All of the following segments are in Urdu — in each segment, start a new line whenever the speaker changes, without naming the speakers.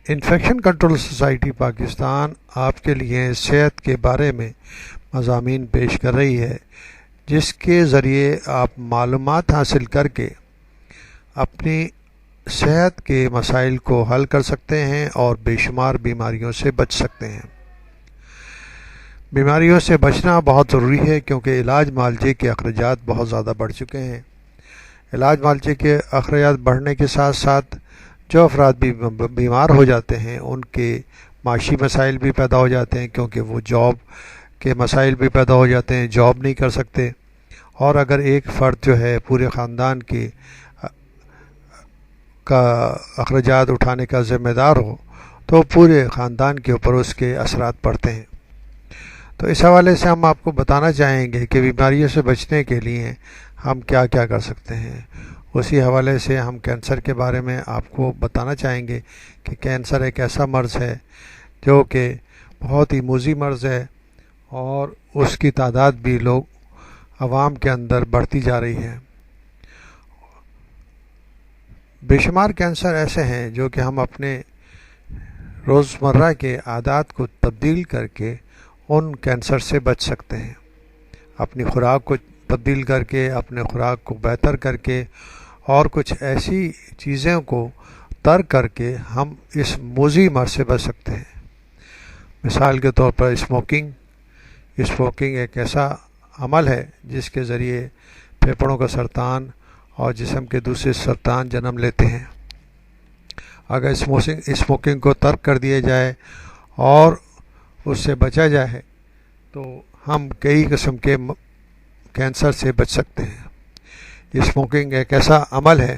انفیکشن کنٹرول سوسائٹی پاکستان آپ کے لیے صحت کے بارے میں مضامین پیش کر رہی ہے، جس کے ذریعے آپ معلومات حاصل کر کے اپنی صحت کے مسائل کو حل کر سکتے ہیں اور بے شمار بیماریوں سے بچ سکتے ہیں۔ بیماریوں سے بچنا بہت ضروری ہے کیونکہ علاج معالجے کے اخراجات بہت زیادہ بڑھ چکے ہیں۔ علاج معالجے کے اخراجات بڑھنے کے ساتھ ساتھ جو افراد بھی بیمار ہو جاتے ہیں ان کے معاشی مسائل بھی پیدا ہو جاتے ہیں، کیونکہ وہ جاب کے مسائل بھی پیدا ہو جاتے ہیں، جاب نہیں کر سکتے۔ اور اگر ایک فرد جو ہے پورے خاندان کا اخراجات اٹھانے کا ذمہ دار ہو تو پورے خاندان کے اوپر اس کے اثرات پڑتے ہیں۔ تو اس حوالے سے ہم آپ کو بتانا چاہیں گے کہ بیماریوں سے بچنے کے لیے ہم کیا کیا کر سکتے ہیں۔ اسی حوالے سے ہم کینسر کے بارے میں آپ کو بتانا چاہیں گے کہ کینسر ایک ایسا مرض ہے جو کہ بہت ہی موذی مرض ہے اور اس کی تعداد بھی لوگ عوام کے اندر بڑھتی جا رہی ہے۔ بے شمار کینسر ایسے ہیں جو کہ ہم اپنے روزمرہ کے عادات کو تبدیل کر کے ان کینسر سے بچ سکتے ہیں۔ اپنی خوراک کو تبدیل کر کے، اپنے خوراک کو بہتر کر کے اور کچھ ایسی چیزوں کو ترک کر کے ہم اس موذی مرض سے بچ سکتے ہیں۔ مثال کے طور پر اسموکنگ ایک ایسا عمل ہے جس کے ذریعے پھیپھڑوں کا سرطان اور جسم کے دوسرے سرطان جنم لیتے ہیں۔ اگر اسموکنگ کو ترک کر دیا جائے اور اس سے بچا جائے تو ہم کئی قسم کے کینسر سے بچ سکتے ہیں۔ اسموکنگ ایک ایسا عمل ہے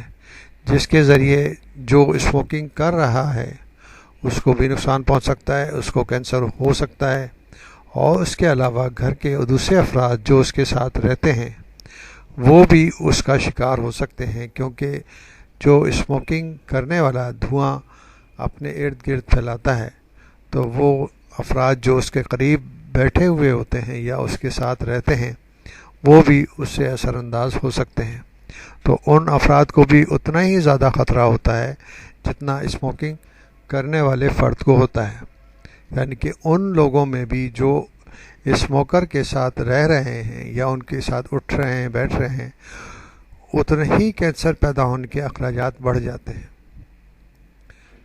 جس کے ذریعے جو اسموکنگ کر رہا ہے اس کو بھی نقصان پہنچ سکتا ہے، اس کو کینسر ہو سکتا ہے، اور اس کے علاوہ گھر کے دوسرے افراد جو اس کے ساتھ رہتے ہیں وہ بھی اس کا شکار ہو سکتے ہیں، کیونکہ جو اسموکنگ کرنے والا دھواں اپنے ارد گرد پھیلاتا ہے تو وہ افراد جو اس کے قریب بیٹھے ہوئے ہوتے ہیں یا اس کے ساتھ رہتے ہیں وہ بھی اس سے اثر انداز ہو سکتے ہیں۔ تو ان افراد کو بھی اتنا ہی زیادہ خطرہ ہوتا ہے جتنا اسموکنگ کرنے والے فرد کو ہوتا ہے، یعنی کہ ان لوگوں میں بھی جو اسموکر کے ساتھ رہ رہے ہیں یا ان کے ساتھ اٹھ رہے ہیں، بیٹھ رہے ہیں، اتنے ہی کینسر پیدا ہونے کے اخراجات بڑھ جاتے ہیں۔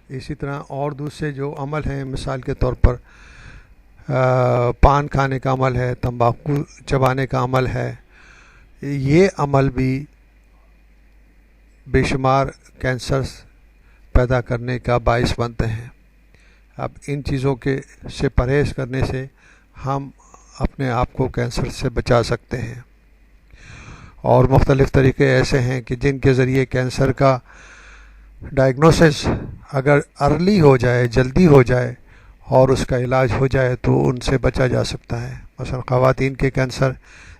اسی طرح اور دوسرے جو عمل ہیں، مثال کے طور پر پان کھانے کا عمل ہے، تمباکو چبانے کا عمل ہے، یہ عمل بھی بے شمار کینسر پیدا کرنے کا باعث بنتے ہیں۔ اب ان چیزوں سے پرہیز کرنے سے ہم اپنے آپ کو کینسر سے بچا سکتے ہیں۔ اور مختلف طریقے ایسے ہیں کہ جن کے ذریعے کینسر کا ڈائگنوسس اگر ارلی ہو جائے، جلدی ہو جائے اور اس کا علاج ہو جائے تو ان سے بچا جا سکتا ہے۔ مثلا خواتین کے کینسر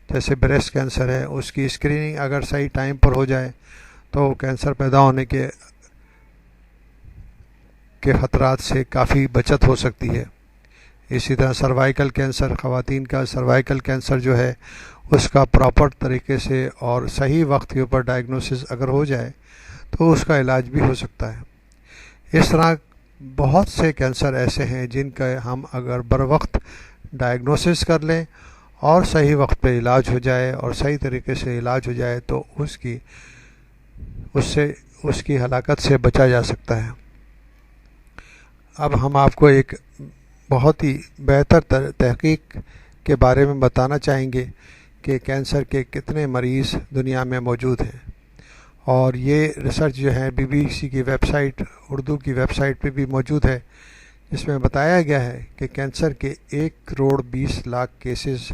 جیسے بریسٹ کینسر ہے، اس کی اسکریننگ اگر صحیح ٹائم پر ہو جائے تو کینسر پیدا ہونے کے خطرات سے کافی بچت ہو سکتی ہے۔ اسی طرح سروائیکل کینسر، خواتین کا سروائیکل کینسر جو ہے اس کا پراپر طریقے سے اور صحیح وقت کے اوپر ڈائگنوسس اگر ہو جائے تو اس کا علاج بھی ہو سکتا ہے۔ اس طرح بہت سے کینسر ایسے ہیں جن کا ہم اگر بر وقت ڈائگنوسس کر لیں اور صحیح وقت پہ علاج ہو جائے اور صحیح طریقے سے علاج ہو جائے تو اس کی ہلاکت سے بچا جا سکتا ہے۔ اب ہم آپ کو ایک بہت ہی بہتر تحقیق کے بارے میں بتانا چاہیں گے کہ کینسر کے کتنے مریض دنیا میں موجود ہیں، اور یہ ریسرچ جو ہے BBC کی ویب سائٹ، اردو کی ویب سائٹ پہ بھی موجود ہے، جس میں بتایا گیا ہے کہ کینسر کے 1,20,00,000 cases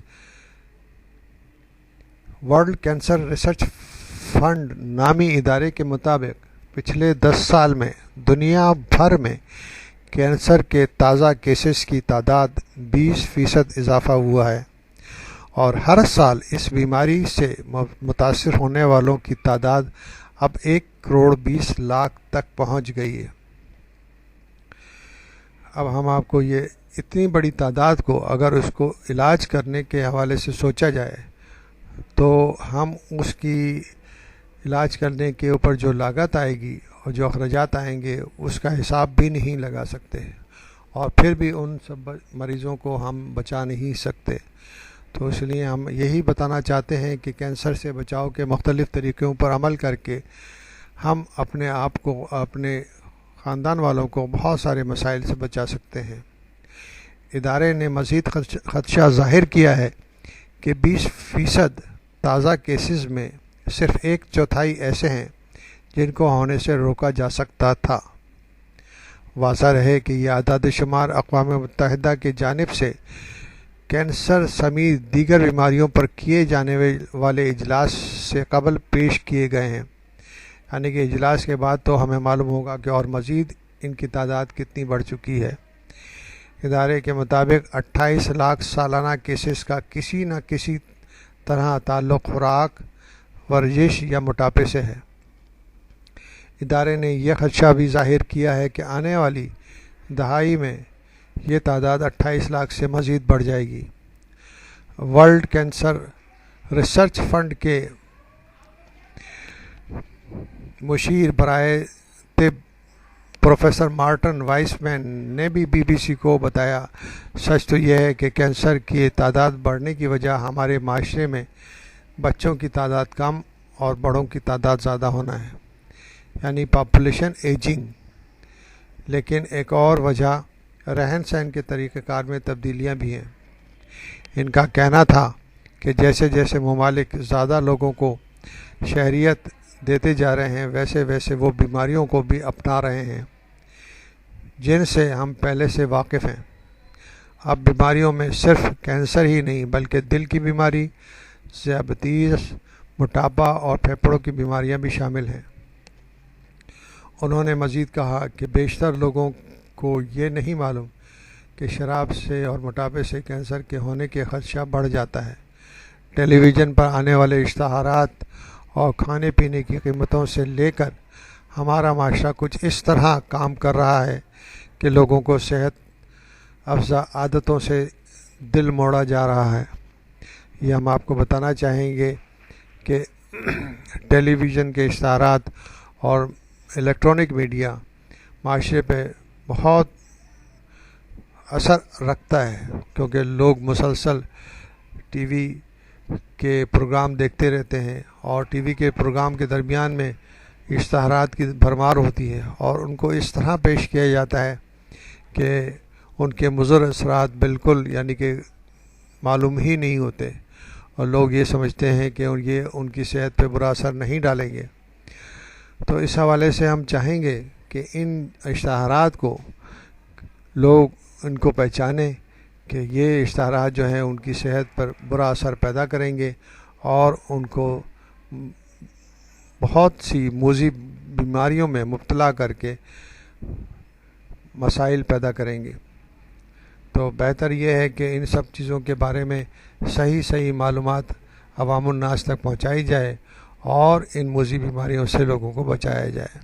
world cancer research fund نامی ادارے کے مطابق پچھلے 10 سال میں دنیا بھر میں کینسر کے تازہ کیسز کی تعداد 20% اضافہ ہوا ہے، اور ہر سال اس بیماری سے متاثر ہونے والوں کی تعداد اب 1,20,00,000 تک پہنچ گئی ہے۔ اب ہم آپ کو یہ اتنی بڑی تعداد کو اگر اس کو علاج کرنے کے حوالے سے سوچا جائے تو ہم اس کی علاج کرنے کے اوپر جو لاگت آئے گی اور جو اخراجات آئیں گے اس کا حساب بھی نہیں لگا سکتے، اور پھر بھی ان سب مریضوں کو ہم بچا نہیں سکتے۔ تو اس لیے ہم یہی بتانا چاہتے ہیں کہ کینسر سے بچاؤ کے مختلف طریقوں پر عمل کر کے ہم اپنے آپ کو، اپنے خاندان والوں کو بہت سارے مسائل سے بچا سکتے ہیں۔ ادارے نے مزید خدشہ ظاہر کیا ہے کہ 20% تازہ کیسز میں صرف 1/4 ایسے ہیں جن کو ہونے سے روکا جا سکتا تھا۔ واضح رہے کہ یہ اعداد شمار اقوام متحدہ کی جانب سے کینسر سمیت دیگر بیماریوں پر کیے جانے والے اجلاس سے قبل پیش کیے گئے ہیں، یعنی کہ اجلاس کے بعد تو ہمیں معلوم ہوگا کہ اور مزید ان کی تعداد کتنی بڑھ چکی ہے۔ ادارے کے مطابق 28 لاکھ سالانہ کیسز کا کسی نہ کسی طرح تعلق خوراک، ورزش یا موٹاپے سے ہے۔ ادارے نے یہ خدشہ بھی ظاہر کیا ہے کہ آنے والی دہائی میں یہ تعداد 28 لاکھ سے مزید بڑھ جائے گی۔ ورلڈ کینسر ریسرچ فنڈ کے مشیر برائے طب پروفیسر مارٹن وائس مین نے بھی بی بی سی کو بتایا، سچ تو یہ ہے کہ کینسر کی تعداد بڑھنے کی وجہ ہمارے معاشرے میں بچوں کی تعداد کم اور بڑوں کی تعداد زیادہ ہونا ہے، یعنی پاپولیشن ایجنگ۔ لیکن ایک اور وجہ رہن سہن کے طریقہ کار میں تبدیلیاں بھی ہیں۔ ان کا کہنا تھا کہ جیسے جیسے ممالک زیادہ لوگوں کو شہریت دیتے جا رہے ہیں ویسے ویسے وہ بیماریوں کو بھی اپنا رہے ہیں جن سے ہم پہلے سے واقف ہیں۔ اب بیماریوں میں صرف کینسر ہی نہیں بلکہ دل کی بیماری، ذیابیطس، موٹاپا اور پھیپھڑوں کی بیماریاں بھی شامل ہیں۔ انہوں نے مزید کہا کہ بیشتر لوگوں کو یہ نہیں معلوم کہ شراب سے اور موٹاپے سے کینسر کے ہونے کے خدشہ بڑھ جاتا ہے۔ ٹیلی ویژن پر آنے والے اشتہارات اور کھانے پینے کی قیمتوں سے لے کر ہمارا معاشرہ کچھ اس طرح کام کر رہا ہے کہ لوگوں کو صحت افزا عادتوں سے دل موڑا جا رہا ہے۔ یہ ہم آپ کو بتانا چاہیں گے کہ ٹیلی ویژن کے اشتہارات اور الیکٹرانک میڈیا معاشرے پہ بہت اثر رکھتا ہے، کیونکہ لوگ مسلسل ٹی وی کے پروگرام دیکھتے رہتے ہیں اور ٹی وی کے پروگرام کے درمیان میں اشتہارات کی بھرمار ہوتی ہے اور ان کو اس طرح پیش کیا جاتا ہے کہ ان کے مضر اثرات بالکل یعنی کہ معلوم ہی نہیں ہوتے، اور لوگ یہ سمجھتے ہیں کہ یہ ان کی صحت پہ برا اثر نہیں ڈالیں گے۔ تو اس حوالے سے ہم چاہیں گے کہ ان اشتہارات کو لوگ ان کو پہچانیں کہ یہ اشتہارات جو ہیں ان کی صحت پر برا اثر پیدا کریں گے اور ان کو بہت سی موذی بیماریوں میں مبتلا کر کے مسائل پیدا کریں گے۔ تو بہتر یہ ہے کہ ان سب چیزوں کے بارے میں صحیح معلومات عوام الناس تک پہنچائی جائے اور ان موذی بیماریوں سے لوگوں کو بچایا جائے۔